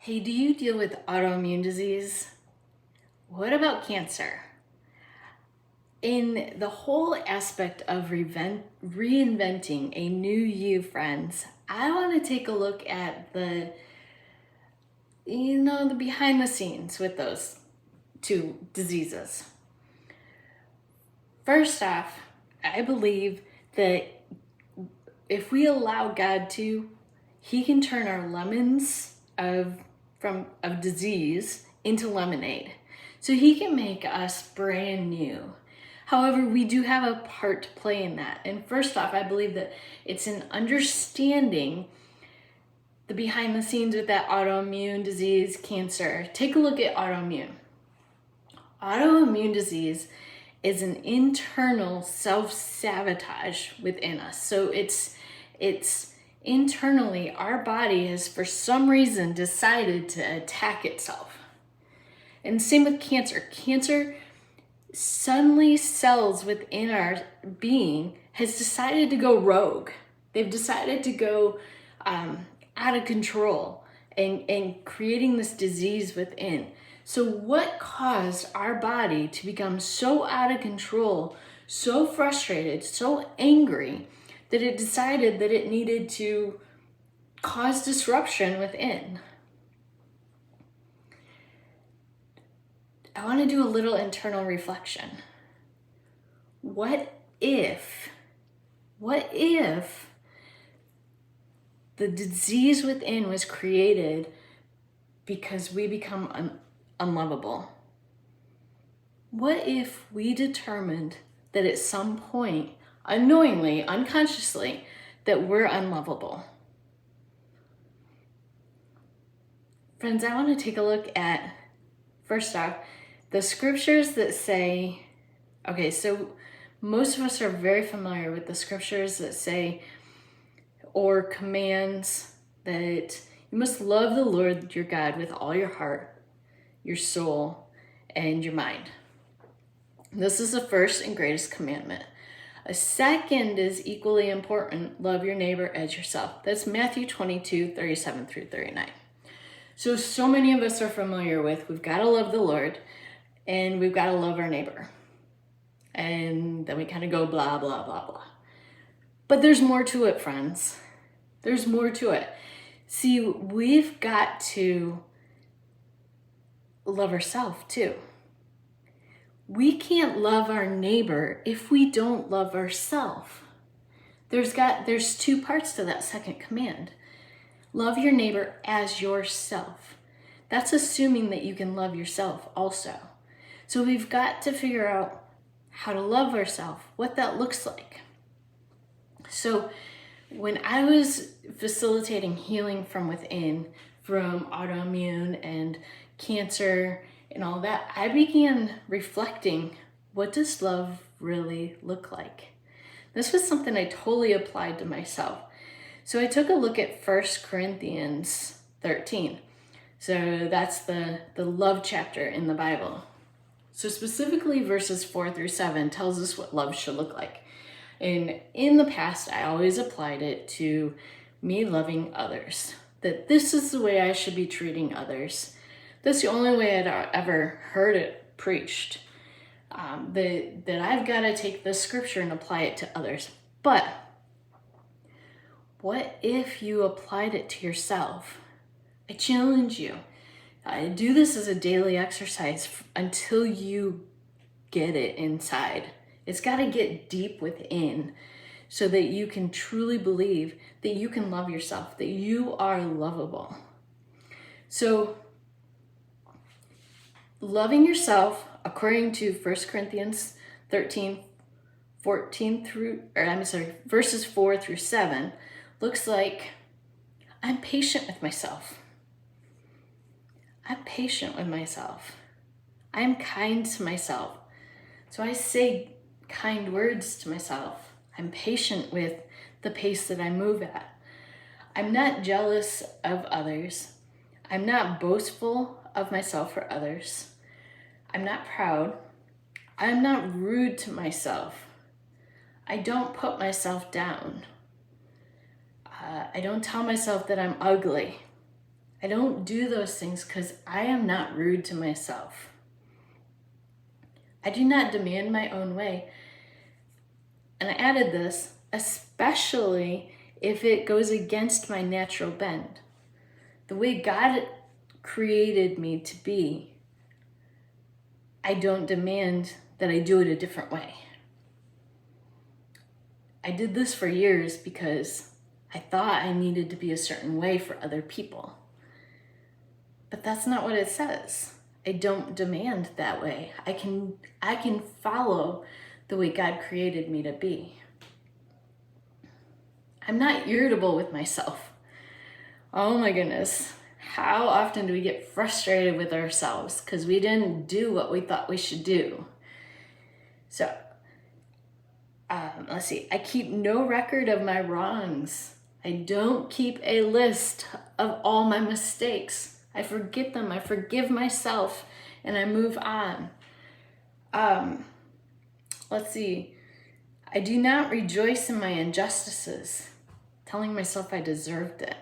Hey, do you deal with autoimmune disease? What about cancer? In the whole aspect of reinventing a new you, friends, I want to take a look at the behind the scenes with those two diseases. First off, I believe that if we allow God to, He can turn our lemons of disease into lemonade. So He can make us brand new. However, we do have a part to play in that. And first off, I believe that it's in understanding the behind the scenes with that autoimmune disease, cancer. Take a look at autoimmune. Autoimmune disease is an internal self-sabotage within us. So it's internally, our body has for some reason decided to attack itself. And same with cancer. Cancer, suddenly cells within our being has decided to go rogue. They've decided to go out of control and creating this disease within. So what caused our body to become so out of control, so frustrated, so angry, that it decided that it needed to cause disruption within? I want to do a little internal reflection. What if the disease within was created because we become unlovable? What if we determined that at some point, unknowingly, unconsciously, that we're unlovable? Friends, I want to take a look at, first off, the scriptures that say, okay, so most of us are very familiar with the scriptures that say, or commands, that you must love the Lord your God with all your heart, your soul, and your mind. This is the first and greatest commandment. A second is equally important: love your neighbor as yourself. That's Matthew 22:37 through 39. So many of us are familiar with, we've got to love the Lord and we've got to love our neighbor. And then we kind of go blah, blah, blah, blah. But there's more to it, friends. There's more to it. See, we've got to love ourselves too. We can't love our neighbor if we don't love ourselves. There's two parts to that second command. Love your neighbor as yourself. That's assuming that you can love yourself also. So we've got to figure out how to love ourselves, what that looks like. So when I was facilitating healing from within, from autoimmune and cancer and all that, I began reflecting, what does love really look like? This was something I totally applied to myself. So I took a look at 1 Corinthians 13. So that's the love chapter in the Bible. So specifically verses 4 through 7 tells us what love should look like. And in the past, I always applied it to me loving others. That this is the way I should be treating others. That's the only way I'd ever heard it preached. That I've got to take this scripture and apply it to others. But what if you applied it to yourself? I challenge you. Do this as a daily exercise until you get it inside. It's got to get deep within so that you can truly believe that you can love yourself, that you are lovable. So, loving yourself, according to 1 Corinthians 13, verses 4 through 7, looks like I'm patient with myself. I'm patient with myself. I'm kind to myself. So I say kind words to myself. I'm patient with the pace that I move at. I'm not jealous of others. I'm not boastful of myself or others. I'm not proud. I'm not rude to myself. I don't put myself down. I don't tell myself that I'm ugly. I don't do those things because I am not rude to myself. I do not demand my own way. And I added this, especially if it goes against my natural bend. The way God created me to be, I don't demand that I do it a different way. I did this for years because I thought I needed to be a certain way for other people. But that's not what it says. I don't demand that way. I can follow the way God created me to be. I'm not irritable with myself. Oh my goodness. How often do we get frustrated with ourselves because we didn't do what we thought we should do? So, let's see. I keep no record of my wrongs. I don't keep a list of all my mistakes. I forget them. I forgive myself and I move on. Let's see. I do not rejoice in my injustices, telling myself I deserved it.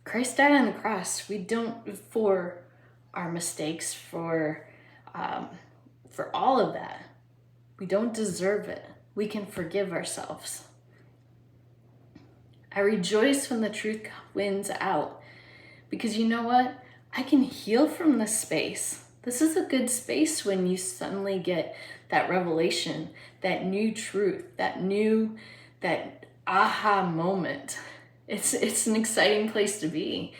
Christ died on the cross. We don't, for our mistakes, for all of that. We don't deserve it. We can forgive ourselves. I rejoice when the truth wins out, because you know what? I can heal from this space. This is a good space when you suddenly get that revelation, that new truth, that aha moment. It's an exciting place to be.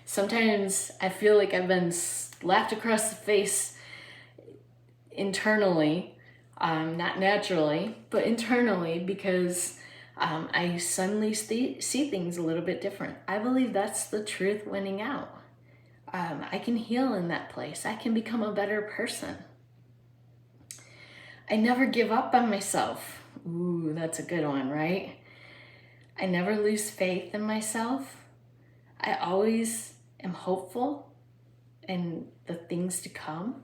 Sometimes I feel like I've been slapped across the face internally, not naturally, but internally, because I suddenly see things a little bit different. I believe that's the truth winning out. I can heal in that place. I can become a better person. I never give up on myself. Ooh, that's a good one, right? I never lose faith in myself. I always am hopeful in the things to come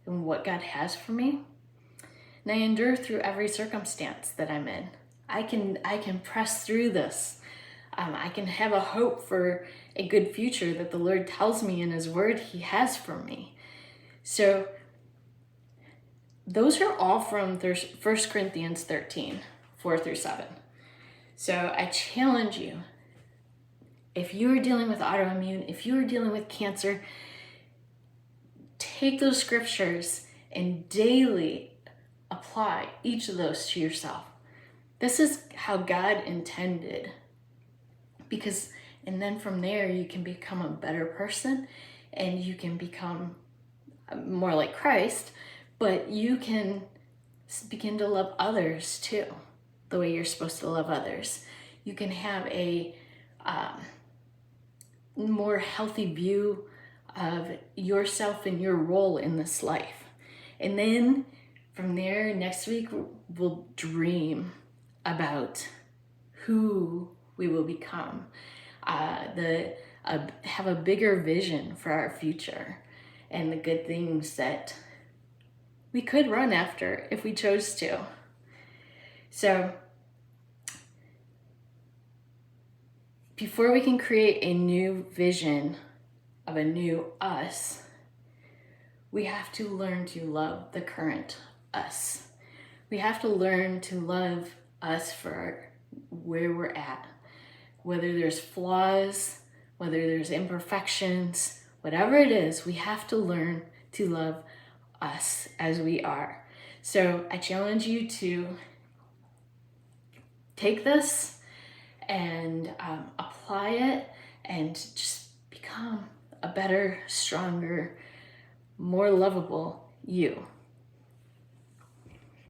and what God has for me. And I endure through every circumstance that I'm in. I can press through this. I can have a hope for a good future that the Lord tells me in His Word He has for me. So those are all from 1 Corinthians 13, 4 through 7. So I challenge you, if you are dealing with autoimmune, if you are dealing with cancer, take those scriptures and daily apply each of those to yourself. This is how God intended. And then from there, you can become a better person and you can become more like Christ, but you can begin to love others too, the way you're supposed to love others. You can have a more healthy view of yourself and your role in this life. And then from there, next week, we'll dream about who we will become, have a bigger vision for our future and the good things that we could run after if we chose to. So before we can create a new vision of a new us, we have to learn to love the current us. We have to learn to love us for where we're at. Whether there's flaws, whether there's imperfections, whatever it is, we have to learn to love us as we are. So I challenge you to take this and apply it and just become a better, stronger, more lovable you.